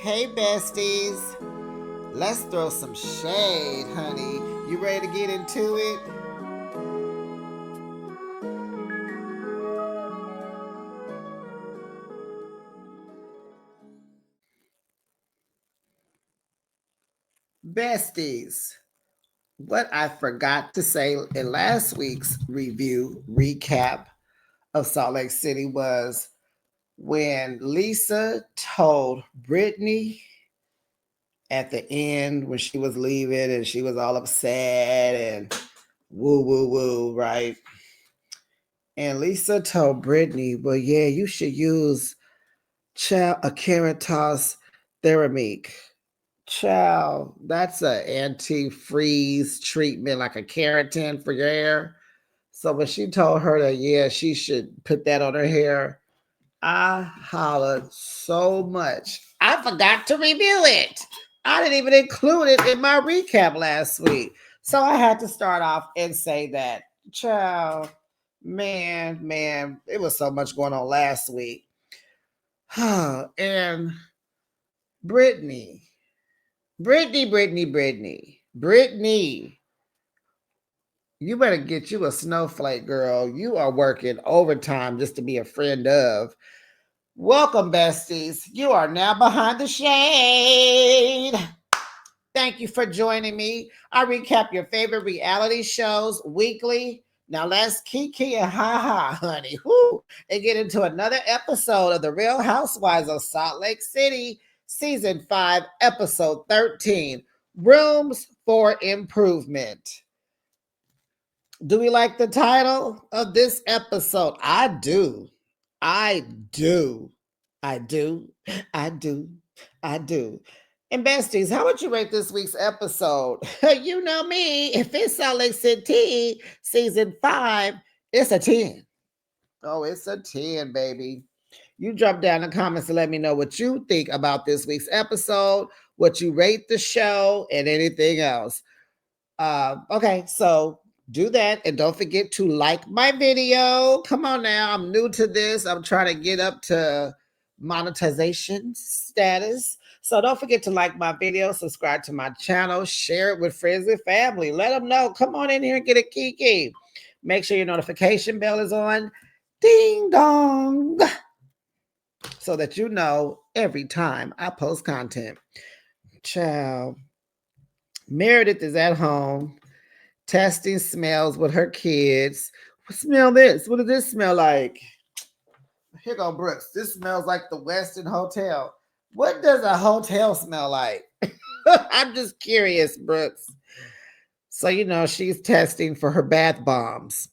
Hey, besties. Let's throw some shade, honey. You ready to get into it? Besties, what I forgot to say in last week's review recap of Salt Lake City was when Lisa told Brittany at the end when she was leaving and she was all upset and woo, woo, woo, right? And Lisa told Brittany, well, yeah, you should use a carrot toss Theramique. Child, that's an anti-freeze treatment, like a keratin for your hair. So when she told her that, yeah, she should put that on her hair, I hollered so much. I forgot to review it. I didn't even include it in my recap last week. So I had to start off and say that, child, man, it was so much going on last week. And Brittany, Brittany, you better get you a snowflake, girl. You are working overtime just to be a friend of. Welcome, besties. You are now behind the shade. Thank you for joining me. I recap your favorite reality shows weekly. Now let's kiki and ha, honey. Woo, and get into another episode of The Real Housewives of Salt Lake City, Season 5, Episode 13, Rooms for Improvement. Do we like the title of this episode? I do. I do. I do. I do. I do. And besties, how would you rate this week's episode? You know me. If it's Salt Lake City season 5, it's a 10. Oh, it's a 10, baby. You drop down in the comments to let me know what you think about this week's episode, what you rate the show, and anything else. Okay, so do that. And don't forget to like my video. Come on now. I'm new to this. I'm trying to get up to monetization status. So don't forget to like my video, subscribe to my channel, share it with friends and family. Let them know. Come on in here and get a kiki. Make sure your notification bell is on. Ding dong. So that you know every time I post content. Ciao. Meredith is at home testing smells with her kids. Smell this. What does this smell like? Here go Brooks. This smells like the Westin Hotel. What does a hotel smell like? I'm just curious, Brooks. So, she's testing for her bath bombs.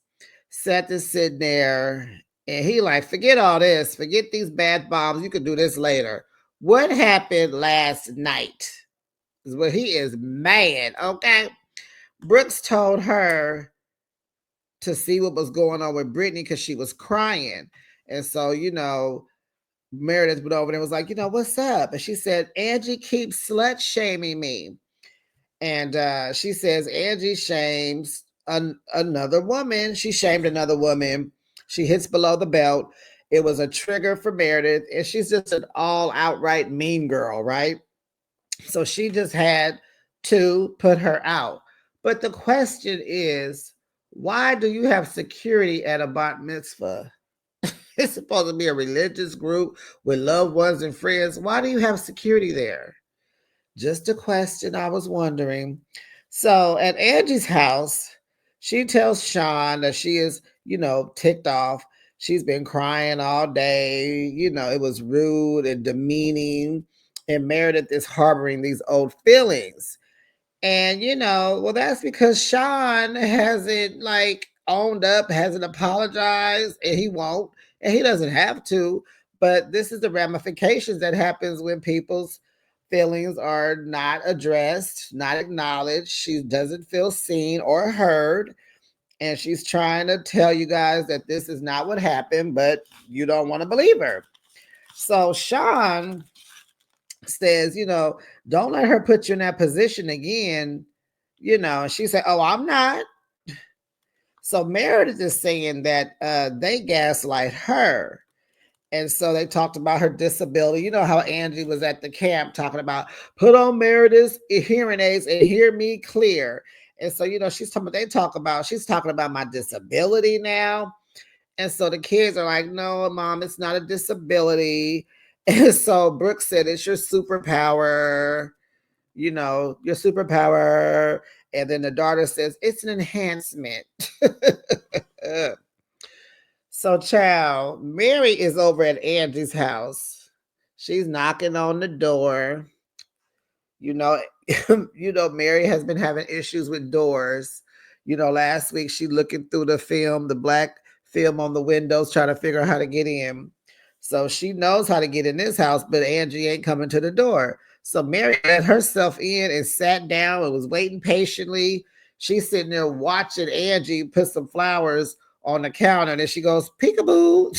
Seth is sitting there and he like, forget all this. Forget these bath bombs. You can do this later. What happened last night? Is what he is mad, okay? Brooks told her to see what was going on with Brittany because she was crying. And so, Meredith went over there and was like, what's up? And she said, Angie keeps slut shaming me. And she says, Angie shames another woman. She shamed another woman. She hits below the belt. It was a trigger for Meredith. And she's just an all outright mean girl, right? So she just had to put her out. But the question is, why do you have security at a bat mitzvah? It's supposed to be a religious group with loved ones and friends. Why do you have security there? Just a question I was wondering. So at Angie's house, she tells Sean that she is, ticked off. She's been crying all day. It was rude and demeaning. And Meredith is harboring these old feelings. And well, that's because Sean hasn't owned up, hasn't apologized, and he won't, and he doesn't have to. But this is the ramifications that happens when people's feelings are not addressed, not acknowledged. She doesn't feel seen or heard. And she's trying to tell you guys that this is not what happened, but you don't want to believe her. So Sean says, don't let her put you in that position again. She said, oh, I'm not. So Meredith is saying that they gaslight her. And so they talked about her disability. You know how Angie was at the camp talking about put on Meredith's hearing aids and hear me clear. And so, she's talking about my disability now. And so the kids are like, no, mom, it's not a disability. And so Brooke said, it's your superpower, your superpower. And then the daughter says, it's an enhancement. So, child, Mary is over at Angie's house. She's knocking on the door. You know, Mary has been having issues with doors. Last week she looking through the black film on the windows, trying to figure out how to get in. So she knows how to get in this house, but Angie ain't coming to the door. So Mary let herself in and sat down and was waiting patiently. She's sitting there watching Angie put some flowers on the counter, and then she goes, peekaboo.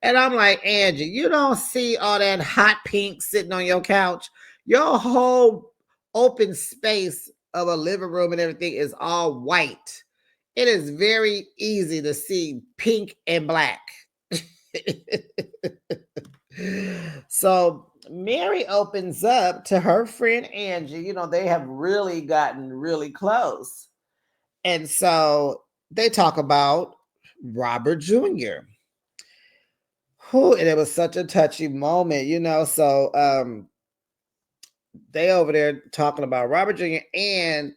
And I'm like, Angie, you don't see all that hot pink sitting on your couch? Your whole open space of a living room and everything is all white. It is very easy to see pink and black. So Mary opens up to her friend Angie. They have really gotten really close. And so they talk about Robert Jr. And it was such a touchy moment, So they over there talking about Robert Jr. and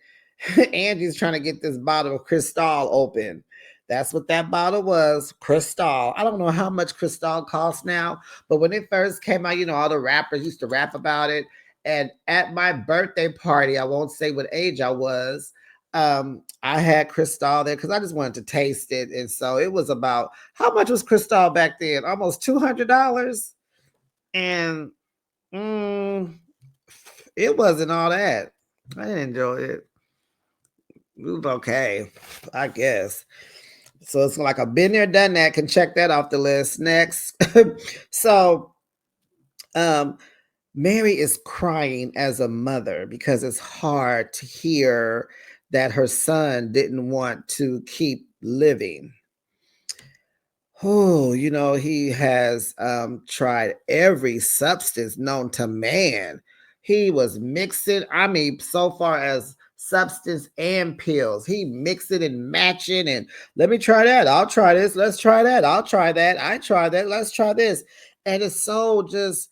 Angie's trying to get this bottle of Cristal open. That's what that bottle was, Cristal. I don't know how much Cristal costs now, but when it first came out, all the rappers used to rap about it. And at my birthday party, I won't say what age I was, I had Cristal there because I just wanted to taste it. And so it was about, how much was Cristal back then? Almost $200. And it wasn't all that. I didn't enjoy it. It was okay, I guess. So it's like I've been there, done that. Can check that off the list. Next. So Mary is crying as a mother because it's hard to hear that her son didn't want to keep living. Oh, he has tried every substance known to man. He was mixing, so far as substance and pills. He mixed it and matching and let me try that. I'll try this. Let's try that. I'll try that. I try that. Let's try this. And it's so just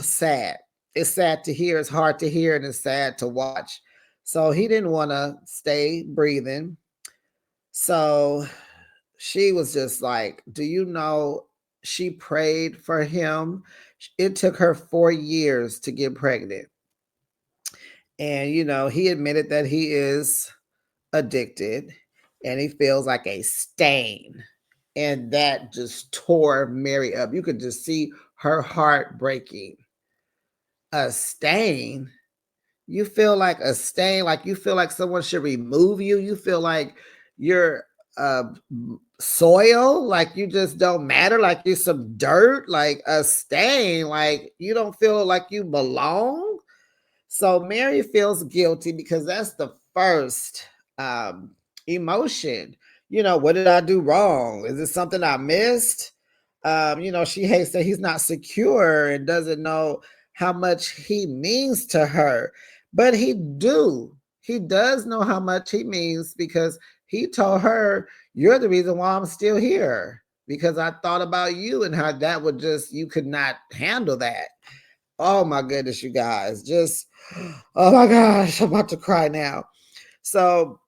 sad. It's sad to hear. It's hard to hear and it's sad to watch. So he didn't want to stay breathing. So she was just like, do you know, she prayed for him. It took her 4 years to get pregnant. And, he admitted that he is addicted and he feels like a stain. And that just tore Mary up. You could just see her heart breaking. A stain? You feel like a stain, like you feel like someone should remove you. You feel like you're soil, like you just don't matter, like you're some dirt, like a stain, like you don't feel like you belong. So Mary feels guilty because that's the first emotion. What did I do wrong? Is it something I missed? She hates that he's not secure and doesn't know how much he means to her. But he does know how much he means because he told her, you're the reason why I'm still here, because I thought about you and how that would you could not handle that. Oh my goodness, you guys, oh my gosh, I'm about to cry now. So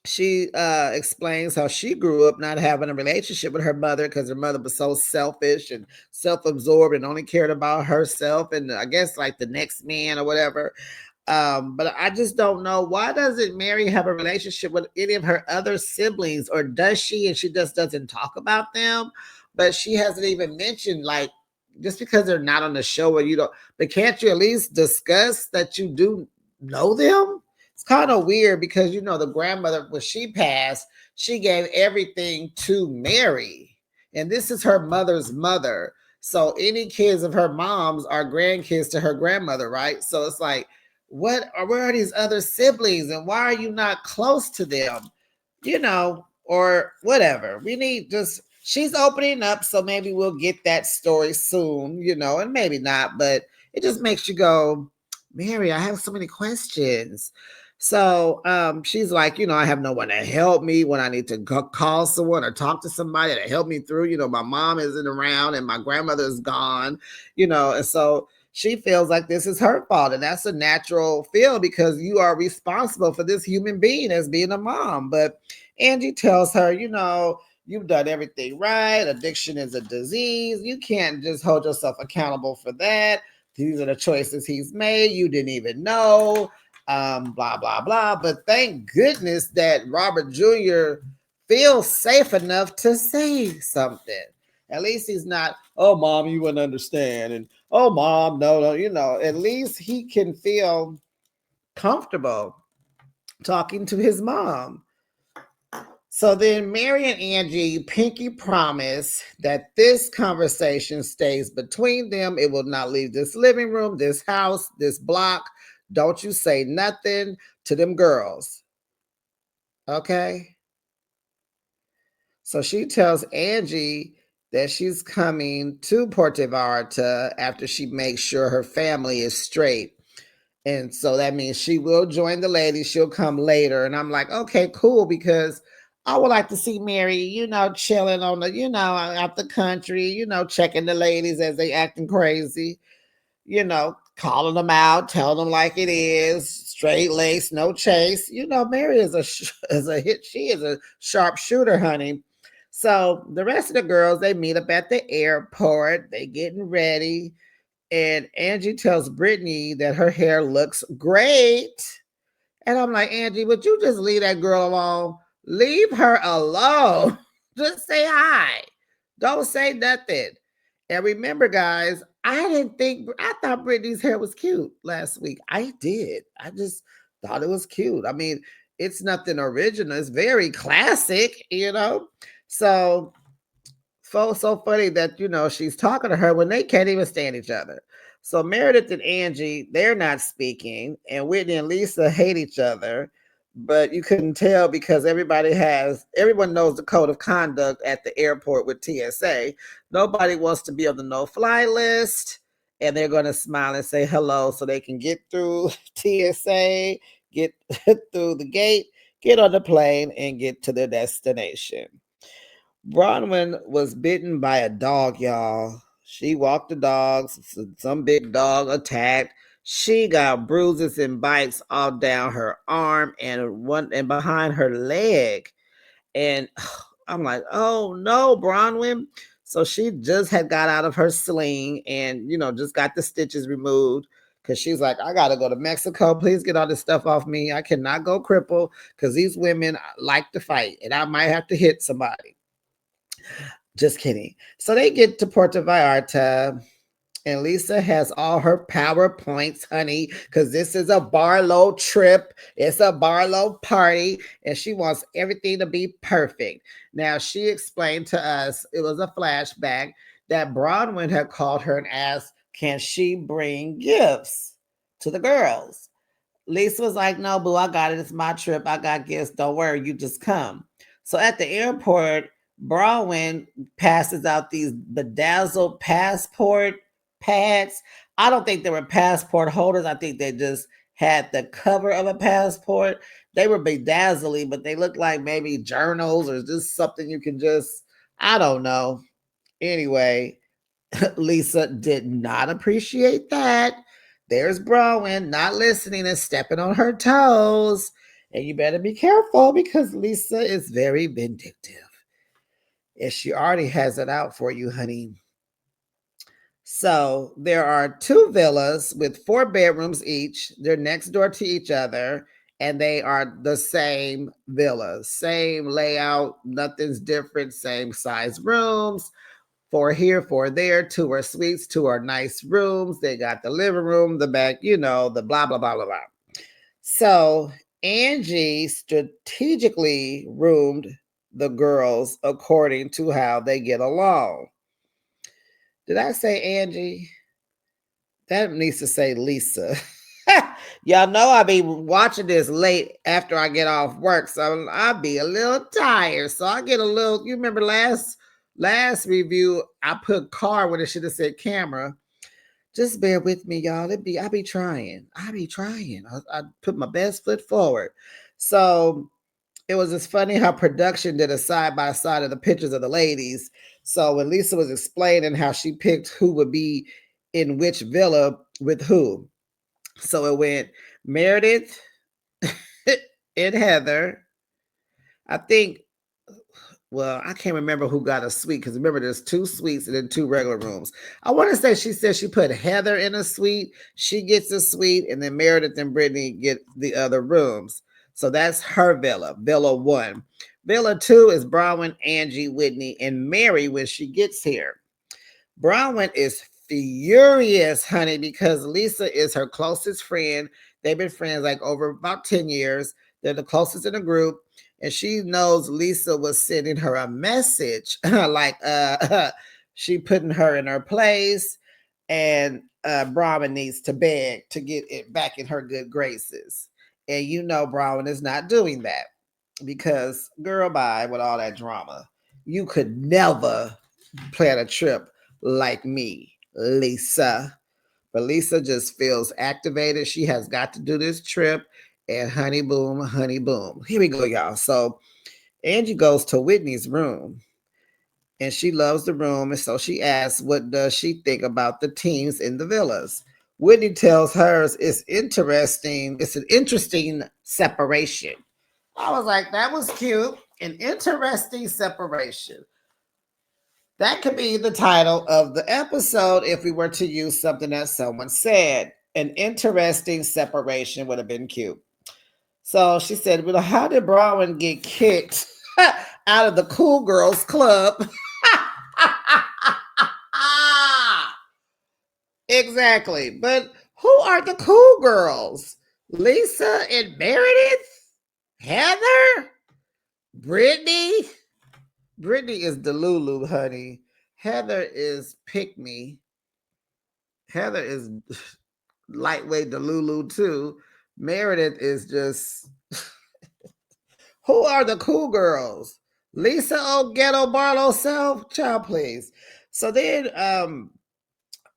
she explains how she grew up not having a relationship with her mother because her mother was so selfish and self-absorbed and only cared about herself and I guess like the next man or whatever. But I just don't know, why doesn't Mary have a relationship with any of her other siblings, or does she and she just doesn't talk about them? But she hasn't even mentioned, like, just because they're not on the show or you don't, but can't you at least discuss that you do know them? It's kind of weird because the grandmother, when she passed, she gave everything to Mary, and this is her mother's mother. So any kids of her mom's are grandkids to her grandmother, right? So it's like, where are these other siblings and why are you not close to them? Or whatever. We need she's opening up, so maybe we'll get that story soon, and maybe not, but it just makes you go, Mary, I have so many questions. So she's like, I have no one to help me when I need to call someone or talk to somebody to help me through. My mom isn't around and my grandmother is gone, and so she feels like this is her fault. And that's a natural feel because you are responsible for this human being as being a mom. But Angie tells her, you've done everything right. Addiction is a disease. You can't just hold yourself accountable for that. These are the choices he's made. You didn't even know. Blah, blah, blah. But thank goodness that Robert Jr. feels safe enough to say something. At least he's not, oh, mom, you wouldn't understand. And, oh, mom, no, no, at least he can feel comfortable talking to his mom. So then Mary and Angie pinky promise that this conversation stays between them. It will not leave this living room, this house, this block. Don't you say nothing to them girls. Okay? So she tells Angie that she's coming to Puerto Vallarta after she makes sure her family is straight. And so that means she will join the ladies. She'll come later. And I'm like, okay, cool, because I would like to see Mary, chilling on the, out the country, checking the ladies as they acting crazy, calling them out, telling them like it is, straight lace, no chase. Mary is is a hit. She is a sharp shooter, honey. So the rest of the girls, they meet up at the airport. They getting ready. And Angie tells Brittany that her hair looks great. And I'm like, Angie, would you just leave that girl alone? Leave her alone. Just say hi. Don't say nothing. And remember, guys, I thought Brittany's hair was cute last week. I did. I just thought it was cute. I mean, it's nothing original. It's very classic. So so funny that she's talking to her when they can't even stand each other. So Meredith and Angie, they're not speaking, and Whitney and Lisa hate each other, but you couldn't tell because everyone knows the code of conduct at the airport with TSA. Nobody wants to be on the no-fly list, and they're going to smile and say hello so they can get through TSA, get through the gate, get on the plane, and get to their destination. Bronwyn was bitten by a dog, y'all. She walked the dogs. Some big dog attacked. She got bruises and bites all down her arm and behind her leg. And I'm like, oh no, Bronwyn. So she just had got out of her sling and just got the stitches removed because she's like, I gotta go to Mexico. Please get all this stuff off me. I cannot go cripple because these women like to fight and I might have to hit somebody. Just kidding. So they get to Puerto Vallarta, and Lisa has all her PowerPoints, honey, because this is a Barlow trip. It's a Barlow party, and she wants everything to be perfect. Now, she explained to us, it was a flashback, that Bronwyn had called her and asked, can she bring gifts to the girls? Lisa was like, no, boo, I got it. It's my trip. I got gifts. Don't worry. You just come. So at the airport, Bronwyn passes out these bedazzled passport pads. I don't think they were passport holders. I think they just had the cover of a passport. They were bedazzly, but they looked like maybe journals or just something you can just, I don't know. Anyway, Lisa did not appreciate that. There's Bronwyn not listening and stepping on her toes. And you better be careful because Lisa is very vindictive. And she already has it out for you, honey. So there are two villas with 4 bedrooms each. They're next door to each other. And they are the same villas, same layout, nothing's different, same size rooms. 4 here, 4 there. 2 are suites, 2 are nice rooms. They got the living room, the back, the blah, blah, blah, blah, blah. So Angie strategically roomed the girls according to how they get along. Did I say Angie? That needs to say Lisa. Y'all know I be watching this late after I get off work, so I'll be a little tired. So I get a little, you remember last Last review, I put car when it should have said camera. Just bear with me, y'all. I be trying. I put my best foot forward. So it was just funny how production did a side by side of the pictures of the ladies. So when Lisa was explaining how she picked who would be in which villa with who, so it went Meredith and Heather. I think, well, I can't remember who got a suite because remember there's 2 suites and then 2 regular rooms. I want to say she said she put Heather in a suite. She gets a suite, and then Meredith and Brittany get the other rooms. So that's her villa, Villa 1. Villa 2 is Bronwyn, Angie, Whitney, and Mary when she gets here. Bronwyn is furious, honey, because Lisa is her closest friend. They've been friends like over about 10 years. They're the closest in the group. And she knows Lisa was sending her a message like she putting her in her place. And Bronwyn needs to beg to get it back in her good graces. And you know Bronwyn is not doing that because, girl, bye with all that drama. You could never plan a trip like me, Lisa. But Lisa just feels activated. She has got to do this trip. And honey boom, honey boom. Here we go, y'all. So Angie goes to Whitney's room and she loves the room. And so she asks, what does she think about the teams in the villas? Whitney tells hers it's interesting. It's an interesting separation. I was like, that was cute. An interesting separation. That could be the title of the episode if we were to use something that someone said. An interesting separation would have been cute. So she said, well, how did Bronwyn get kicked out of the Cool Girls Club? Exactly. But who are the Cool Girls? Lisa and Meredith? Heather? Brittany? Brittany is Delulu, honey. Heather is Pick Me. Heather is lightweight Delulu too. Meredith is just who are the cool girls? Lisa O Ghetto Barlow self? Child, please. So then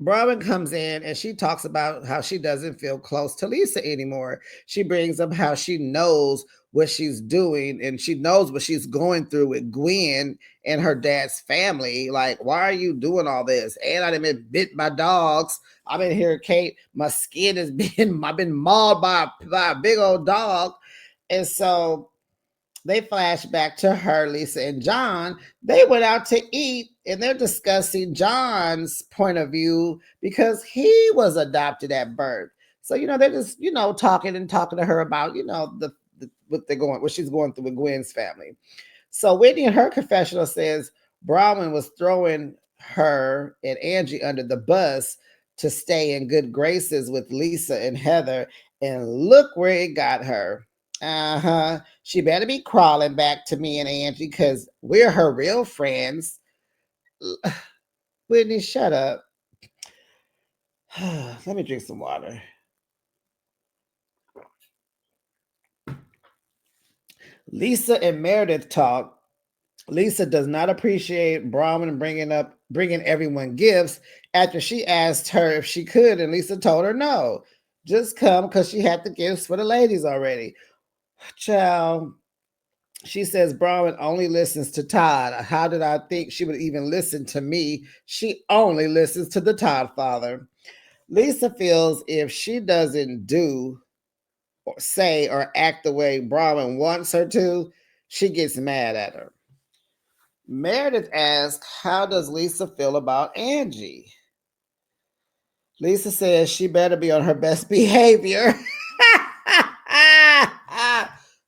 Bronwyn comes in and she talks about how she doesn't feel close to Lisa anymore. She brings up how she knows what she's doing and she knows what she's going through with Gwen and her dad's family. Like, why are you doing all this? And I've been bit by dogs. I've been here, Kate. My skin has been, I've been mauled by a big old dog. And so they flash back to her, Lisa and John. They went out to eat and they're discussing John's point of view because he was adopted at birth. So, they're just, talking to her about, what she's going through with Gwen's family. So Whitney in her confessional says Bronwyn was throwing her and Angie under the bus to stay in good graces with Lisa and Heather. And look where it got her. Uh-huh. She better be crawling back to me and Angie because we're her real friends. Whitney, shut up. Let me drink some water. Lisa and Meredith talk. Lisa does not appreciate Bronwyn bringing everyone gifts after she asked her if she could, and Lisa told her no. Just come because she had the gifts for the ladies already. Child, she says Bronwyn only listens to Todd. How did I think she would even listen to me? She only listens to the Todd father. Lisa feels if she doesn't do or say or act the way Bronwyn wants her to, she gets mad at her. Meredith asks, how does Lisa feel about Angie? Lisa says she better be on her best behavior.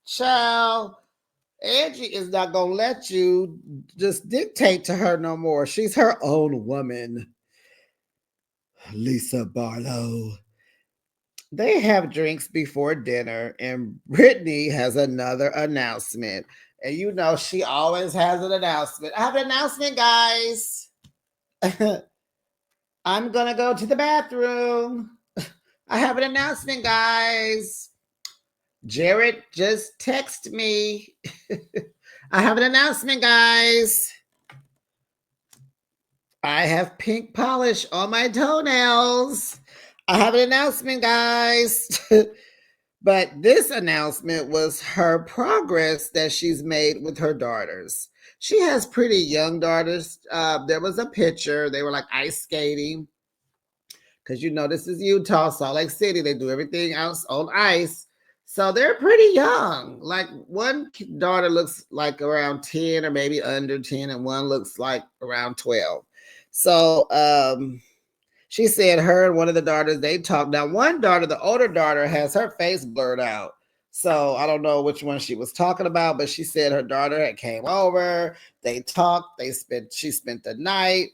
Child, Angie is not going to let you just dictate to her no more. She's her own woman. Lisa Barlow. They have drinks before dinner, and Brittany has another announcement. And she always has an announcement. I have an announcement, guys. I'm going to go to the bathroom. I have an announcement, guys. Jared just texted me. I have an announcement, guys. I have pink polish on my toenails. I have an announcement, guys. But this announcement was her progress that she's made with her daughters. She has pretty young daughters. There was a picture. They were like ice skating because this is Utah, Salt Lake City. They do everything else on ice. So they're pretty young. Like one daughter looks like around 10 or maybe under 10, and one looks like around 12. So she said her and one of the daughters, they talked. Now, one daughter, the older daughter, has her face blurred out. So I don't know which one she was talking about, but she said her daughter had came over. They talked. She spent the night,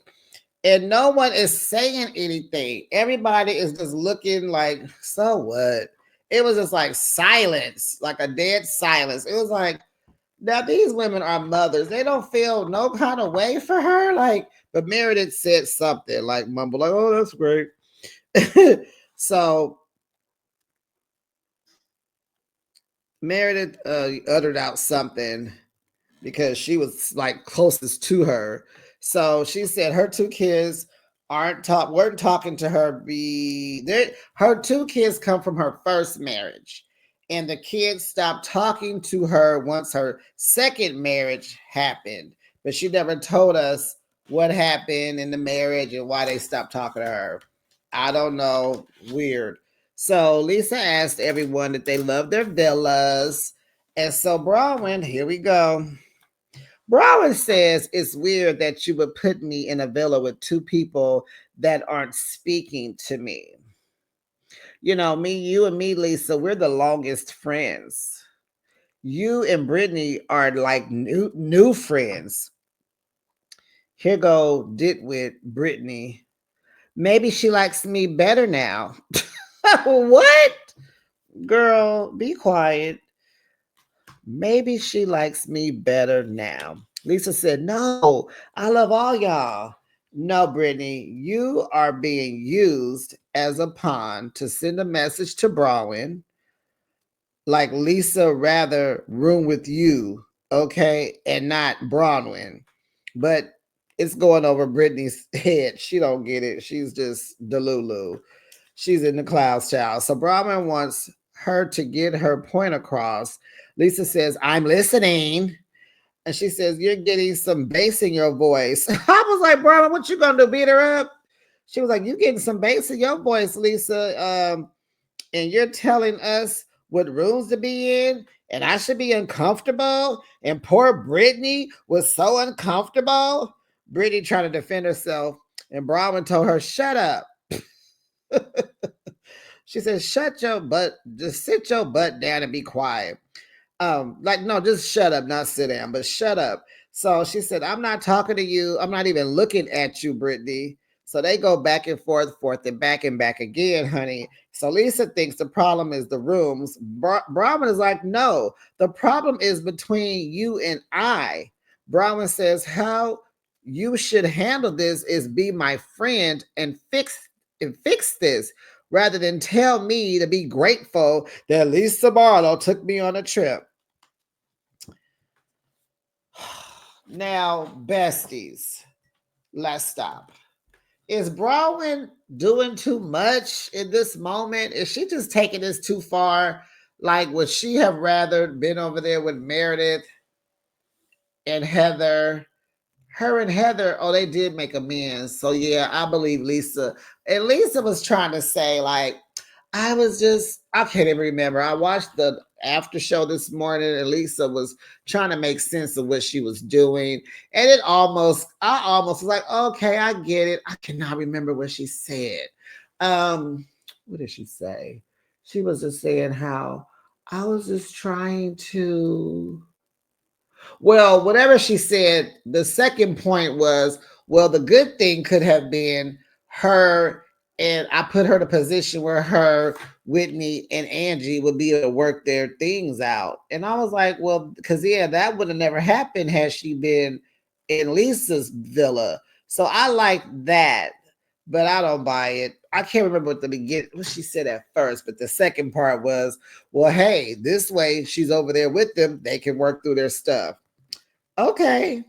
and no one is saying anything. Everybody is just looking like, so what? It was just like silence, like a dead silence. It was like, now these women are mothers. They don't feel no kind of way for her. Like, but Meredith said something like mumble, like, oh, that's great. So Meredith uttered out something because she was like closest to her. So she said her two kids weren't talking to her. Her two kids come from her first marriage, and the kids stopped talking to her once her second marriage happened. But she never told us what happened in the marriage and why they stopped talking to her. I don't know. Weird. So Lisa asked everyone that they love their villas. And so Bronwyn, here we go. Bronwyn says it's weird that you would put me in a villa with two people that aren't speaking to me. You and me, Lisa, we're the longest friends. You and Brittany are like new friends. Here go Ditwit Brittany. Maybe she likes me better now. What? Girl, be quiet. Maybe she likes me better now. Lisa said, no, I love all y'all. No, Brittany, you are being used as a pawn to send a message to Bronwyn. Like Lisa rather room with you, okay, and not Bronwyn. But it's going over Brittany's head. She don't get it. She's just Delulu. She's in the clouds, child. So Brahman wants her to get her point across. Lisa says, I'm listening. And she says, you're getting some bass in your voice. I was like, Brahman, what you gonna do? Beat her up? She was like, you getting some bass in your voice, Lisa. And you're telling us what rooms to be in, and I should be uncomfortable. And poor Brittany was so uncomfortable. Brittany trying to defend herself, and Brahman told her, shut up. She said, shut your butt, just sit your butt down and be quiet. Like, no, just shut up, not sit down, but shut up. So she said, I'm not talking to you. I'm not even looking at you, Brittany. So they go back and forth, and back again, honey. So Lisa thinks the problem is the rooms. Brahman is like, no, the problem is between you and I. Brahman says, how you should handle this is be my friend and fix this rather than tell me to be grateful that Lisa Barlow took me on a trip. Now, besties, let's stop. Is Bronwyn doing too much in this moment? Is she just taking this too far? Like, would she have rather been over there with Meredith and Heather? Her and Heather, oh, they did make amends. So yeah, I believe Lisa. And Lisa was trying to say, like, I can't even remember. I watched the after show this morning, and Lisa was trying to make sense of what she was doing. And I almost was like, okay, I get it. I cannot remember what she said. What did she say? She was just saying how I was just trying to, well, whatever she said, the second point was, well, the good thing could have been her, and I put her in a position where her, Whitney, and Angie would be able to work their things out. And I was like, well, because yeah, that would have never happened had she been in Lisa's villa. So I like that, but I don't buy it. I can't remember what she said at first, but the second part was, well, hey, this way she's over there with them, they can work through their stuff. Okay.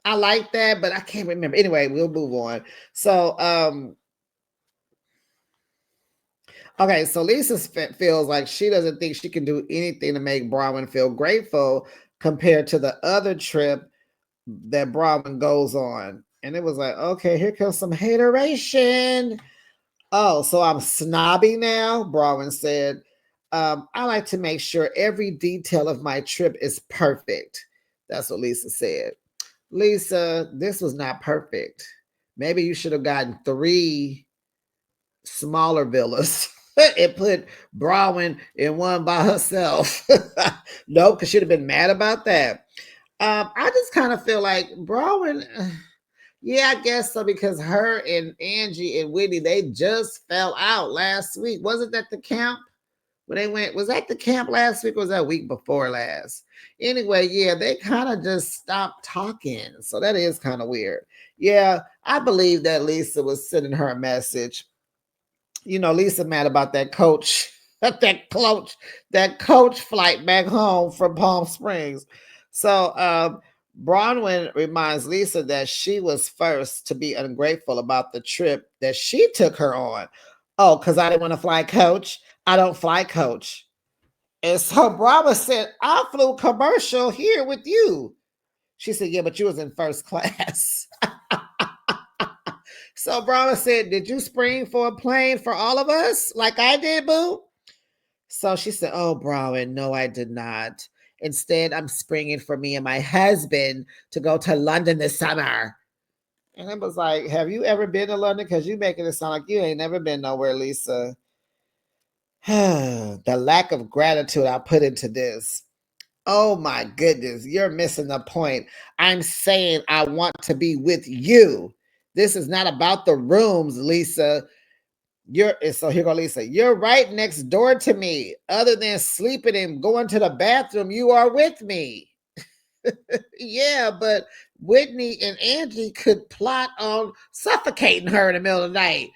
I like that, but I can't remember. Anyway, we'll move on. So, okay, so Lisa feels like she doesn't think she can do anything to make Bronwyn feel grateful compared to the other trip that Bronwyn goes on. And it was like, okay, here comes some hateration. Oh, so I'm snobby now, Bronwyn said. I like to make sure every detail of my trip is perfect. That's what Lisa said. Lisa, this was not perfect. Maybe you should have gotten 3 smaller villas and put Bronwyn in one by herself. Nope, because she'd have been mad about that. I just kind of feel like Bronwyn, yeah, I guess so, because her and Angie and Whitney, they just fell out last week. Wasn't that the camp? When they went, was that the camp last week or was that week before last? Anyway, yeah, they kind of just stopped talking. So that is kind of weird. Yeah, I believe that Lisa was sending her a message. You know, Lisa mad about that coach, that coach flight back home from Palm Springs. So Bronwyn reminds Lisa that she was first to be ungrateful about the trip that she took her on. Oh, because I didn't want to fly coach. I don't fly coach. And so Brahma said, I flew commercial here with you. She said, yeah, but you was in first class. So Brahma said, did you spring for a plane for all of us like I did, boo? So she said, oh, Brahma, no, I did not. Instead, I'm springing for me and my husband to go to London this summer. And it was like, have you ever been to London? Because you making it sound like you ain't never been nowhere, Lisa. The lack of gratitude I put into this. Oh my goodness, you're missing the point. I'm saying I want to be with you. This is not about the rooms, Lisa. So here go Lisa. You're right next door to me. Other than sleeping and going to the bathroom, you are with me. Yeah, but Whitney and Angie could plot on suffocating her in the middle of the night.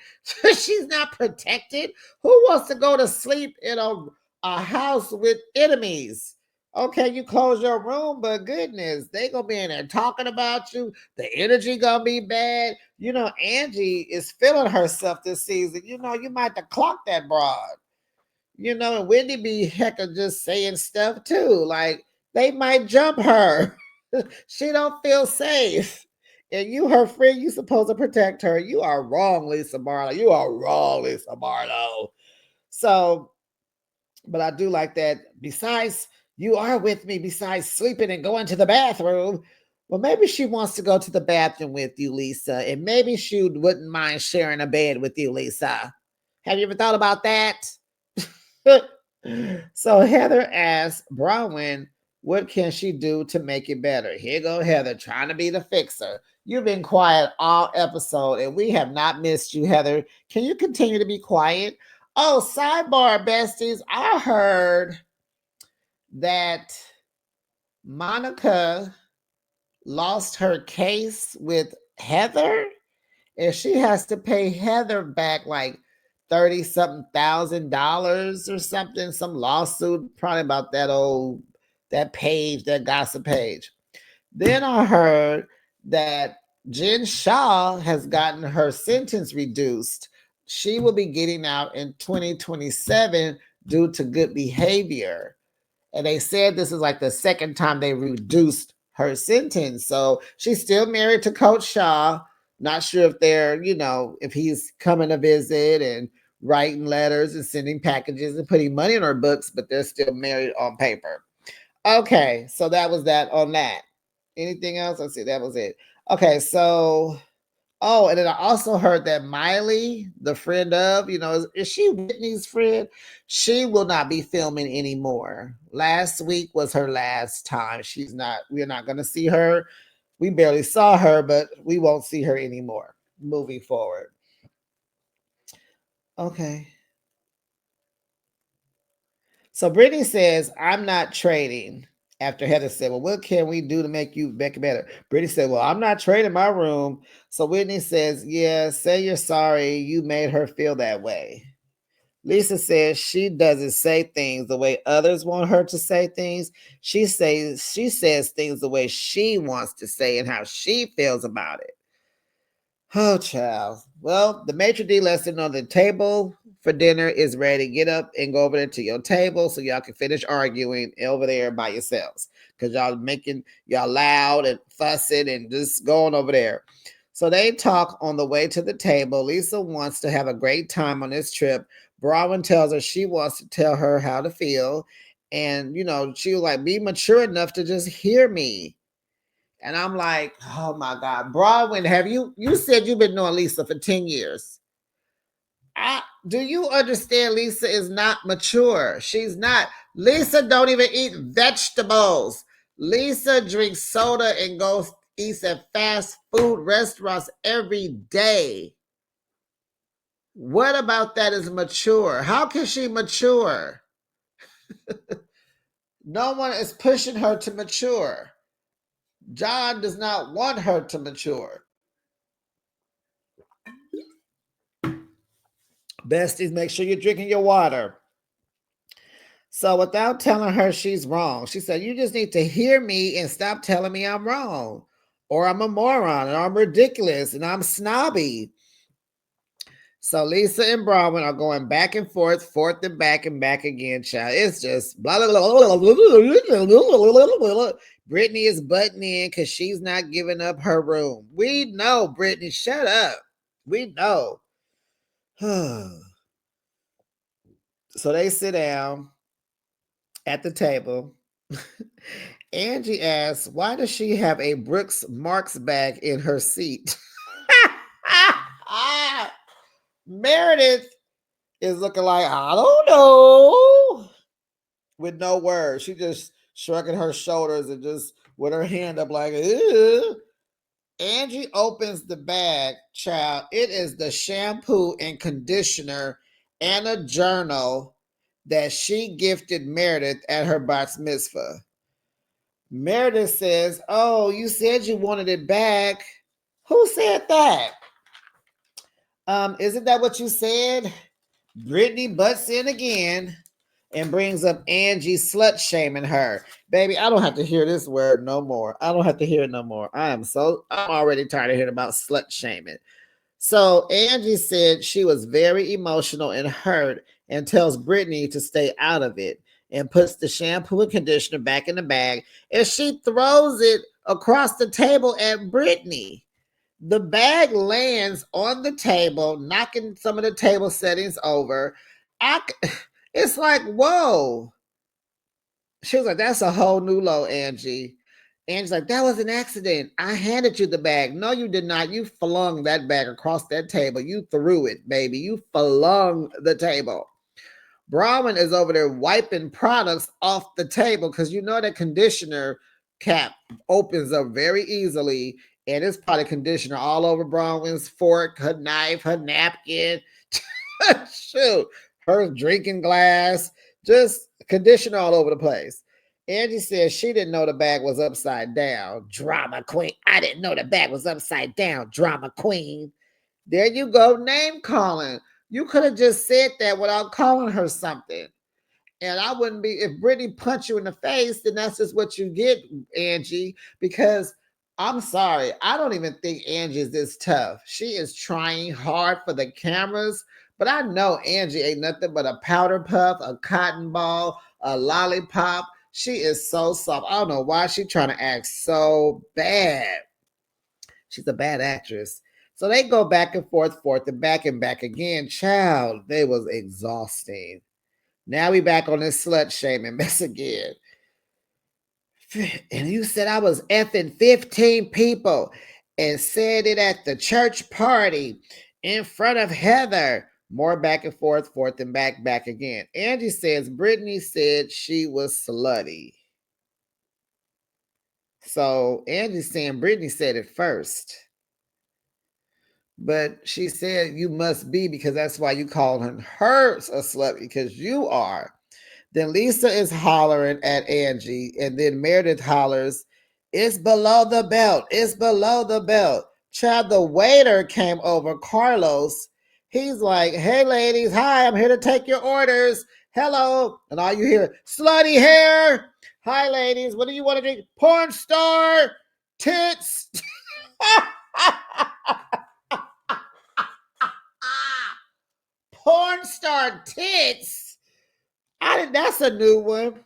She's not protected. Who wants to go to sleep in a house with enemies? Okay, you close your room, but goodness, they gonna be in there talking about you. The energy gonna be bad. You know, Angie is feeling herself this season. You know, you might have to clock that broad. You know, and Wendy be hecka just saying stuff too. Like they might jump her. She don't feel safe. And you, her friend, you supposed to protect her. You are wrong, Lisa Barlow. You are wrong, Lisa Barlow. So, but I do like that. Besides, you are with me, besides sleeping and going to the bathroom. Well, maybe she wants to go to the bathroom with you, Lisa. And maybe she wouldn't mind sharing a bed with you, Lisa. Have you ever thought about that? So Heather asked Bronwyn, what can she do to make it better? Here go Heather, trying to be the fixer. You've been quiet all episode, and we have not missed you, Heather. Can you continue to be quiet? Oh, sidebar, besties. I heard that Monica lost her case with Heather, and she has to pay Heather back like 30 something $1,000 or something, some lawsuit, probably about that page, that gossip page. Then I heard that Jen Shaw has gotten her sentence reduced. She will be getting out in 2027 due to good behavior. And they said this is like the second time they reduced her sentence. So she's still married to Coach Shaw. Not sure if they're, if he's coming to visit and writing letters and sending packages and putting money in her books, but they're still married on paper. Okay, so that was that on that. Anything else? Let's see, that was it. Okay, so and then I also heard that Miley, the friend of, is she Whitney's friend? She will not be filming anymore. Last week was her last time. We're not going to see her. We barely saw her, but we won't see her anymore moving forward. Okay. So Brittany says, I'm not trading. After Heather said, well, what can we do to make you better? Brittany said, well, I'm not trading my room. So Whitney says, yeah, say you're sorry. You made her feel that way. Lisa says she doesn't say things the way others want her to say things. She says things the way she wants to say and how she feels about it. Oh, child. Well, the maitre d' lesson on the table for dinner is ready. Get up and go over there to your table so y'all can finish arguing over there by yourselves. Because y'all loud and fussing and just going over there. So they talk on the way to the table. Lisa wants to have a great time on this trip. Bronwyn tells her she wants to tell her how to feel. And, she was like, be mature enough to just hear me. And I'm like, oh my God, Bronwyn, you said you've been knowing Lisa for 10 years. Do you understand Lisa is not mature? She's not. Lisa don't even eat vegetables. Lisa drinks soda and goes eats at fast food restaurants every day. What about that is mature? How can she mature? No one is pushing her to mature. John does not want her to mature. Besties, make sure you're drinking your water. So without telling her she's wrong, she said, you just need to hear me and stop telling me I'm wrong. Or I'm a moron and I'm ridiculous and I'm snobby. So Lisa and Bronwyn are going back and forth and back again, child. It's just blah, blah, blah, blah, blah. Brittany is butting in because she's not giving up her room. We know, Brittany, shut up. We know. So they sit down at the table. Angie asks, why does she have a Brooks Marks bag in her seat? Meredith is looking like, I don't know, with no words. She just shrugging her shoulders and just with her hand up like, ew. Angie opens the bag, child. It is the shampoo and conditioner and a journal that she gifted Meredith at her bat mitzvah. Meredith says, oh, you said you wanted it back. Who said that? Isn't that what you said? Brittany butts in again and brings up Angie slut shaming her. Baby, I don't have to hear this word no more. I don't have to hear it no more. I'm already tired of hearing about slut shaming. So Angie said she was very emotional and hurt and tells Brittany to stay out of it and puts the shampoo and conditioner back in the bag and she throws it across the table at Brittany. The bag lands on the table, knocking some of the table settings over. It's like, whoa. She was like, that's a whole new low, Angie. Angie's like, that was an accident. I handed you the bag. No, you did not. You flung that bag across that table. You threw it, baby. You flung the table. Bronwyn is over there wiping products off the table because you know that conditioner cap opens up very easily. And it's probably conditioner all over Bronwyn's fork, her knife, her napkin. Shoot, her drinking glass. Just conditioner all over the place. Angie says she didn't know the bag was upside down. Drama queen. I didn't know the bag was upside down. Drama queen. There you go, name calling. You could have just said that without calling her something. And I wouldn't be, if Brittany punched you in the face, then that's just what you get, Angie, because I'm sorry. I don't even think Angie is this tough. She is trying hard for the cameras, but I know Angie ain't nothing but a powder puff, a cotton ball, a lollipop. She is so soft. I don't know why she's trying to act so bad. She's a bad actress. So they go back and forth and back again. Child, they was exhausting. Now we back on this slut shaming mess again. And you said I was effing 15 people and said it at the church party in front of Heather. More back and forth and back again. Angie says Brittany said she was slutty. So Angie's saying Brittany said it first. But she said you must be because that's why you called her a slut because you are. Then Lisa is hollering at Angie, and then Meredith hollers, it's below the belt. It's below the belt. Child, the waiter came over, Carlos. He's like, hey, ladies, hi, I'm here to take your orders. Hello. And all you hear, slutty hair. Hi, ladies, what do you want to drink? Porn star tits. Porn star tits. That's a new one.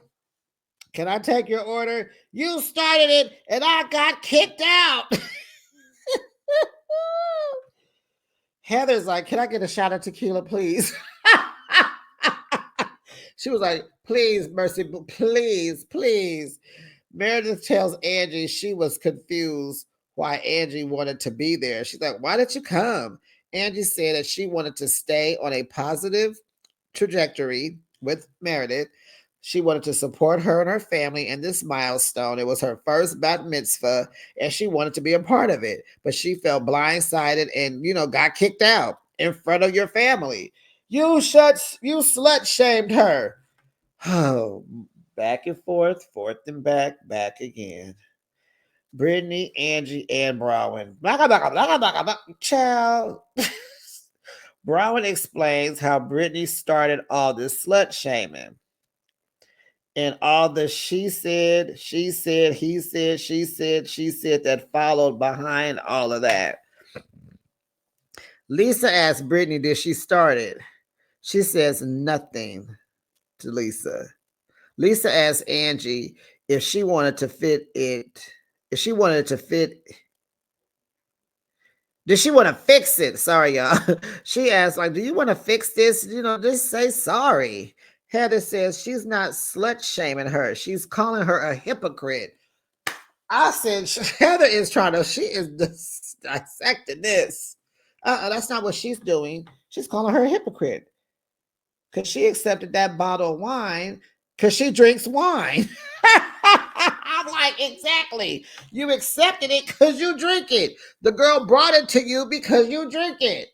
Can I take your order? You started it and I got kicked out. Heather's like, can I get a shot of tequila, please? She was like, please, Mercy, please, please. Meredith tells Angie she was confused why Angie wanted to be there. She's like, why did you come? Angie said that she wanted to stay on a positive trajectory with Meredith. She wanted to support her and her family in this milestone. It was her first bat mitzvah, and she wanted to be a part of it. But she felt blindsided and, got kicked out in front of your family. You slut shamed her. Oh, back and forth and back again. Brittany, Angie, and Browen. Child. Browen explains how Brittany started all this slut shaming. And all the she said, he said, she said that followed behind all of that. Lisa asked Brittany, did she start it? She says nothing to Lisa. Lisa asked Angie if she wanted to fit it. If she wanted to fit. Did she want to fix it? Sorry, y'all. She asked, like, do you want to fix this? Just say sorry. Heather says she's not slut shaming her. She's calling her a hypocrite. I said, Heather is she is dissecting this. That's not what she's doing. She's calling her a hypocrite. Because she accepted that bottle of wine because she drinks wine. I'm like, exactly. You accepted it because you drink it. The girl brought it to you because you drink it.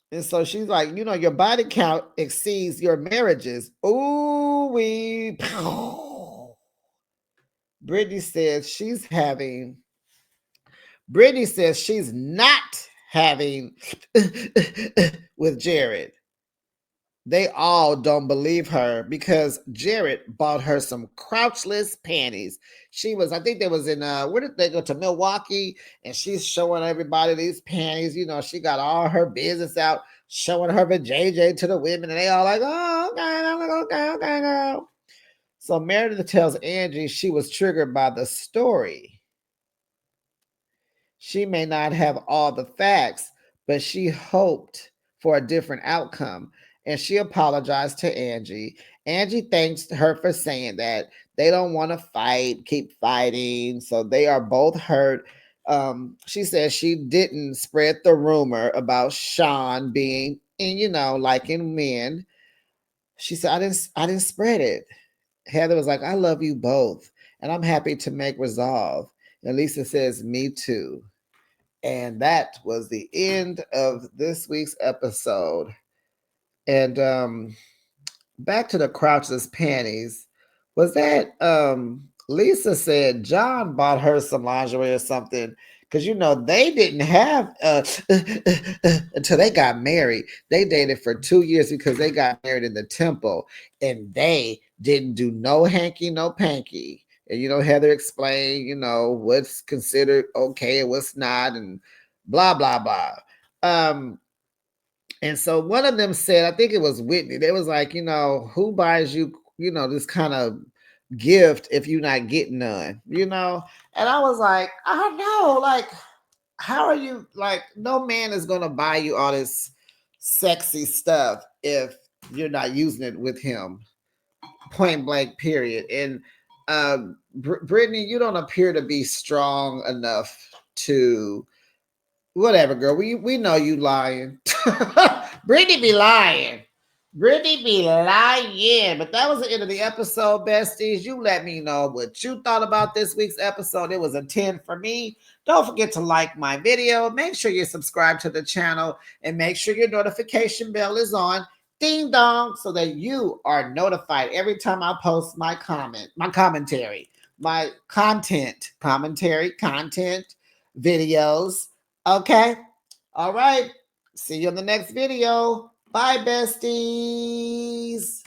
And so she's like, your body count exceeds your marriages. Ooh, Brittany says she's not having with Jared. They all don't believe her because Jared bought her some crouchless panties. I think they was in, where did they go, to Milwaukee? And she's showing everybody these panties. She got all her business out, showing her vajayjay to the women. And they all like, oh, okay, girl. So Meredith tells Angie she was triggered by the story. She may not have all the facts, but she hoped for a different outcome. And she apologized to Angie. Angie thanks her for saying that. They don't want to fight, keep fighting. So they are both hurt. She says she didn't spread the rumor about Sean being, liking men. She said, I didn't spread it. Heather was like, I love you both. And I'm happy to make resolve. And Lisa says, me too. And that was the end of this week's episode. And back to the crouchless panties. Was that Lisa said John bought her some lingerie or something? Because they didn't have until they got married. They dated for 2 years because they got married in the temple, and they didn't do no hanky, no panky. And Heather explained, what's considered okay and what's not, and blah blah blah. And so one of them said, I think it was Whitney, they was like, who buys you, this kind of gift if you're not getting none, And I was like, I don't know, like, how are you, like, no man is going to buy you all this sexy stuff if you're not using it with him, point blank, period. And Brittany, you don't appear to be strong enough to, whatever, girl. We know you lying. Brittany be lying. Brittany be lying. But that was the end of the episode, besties. You let me know what you thought about this week's episode. It was a 10 for me. Don't forget to like my video. Make sure you subscribe to the channel and make sure your notification bell is on. Ding dong, so that you are notified every time I post my commentary, my content, videos. Okay? All right. See you in the next video. Bye, besties.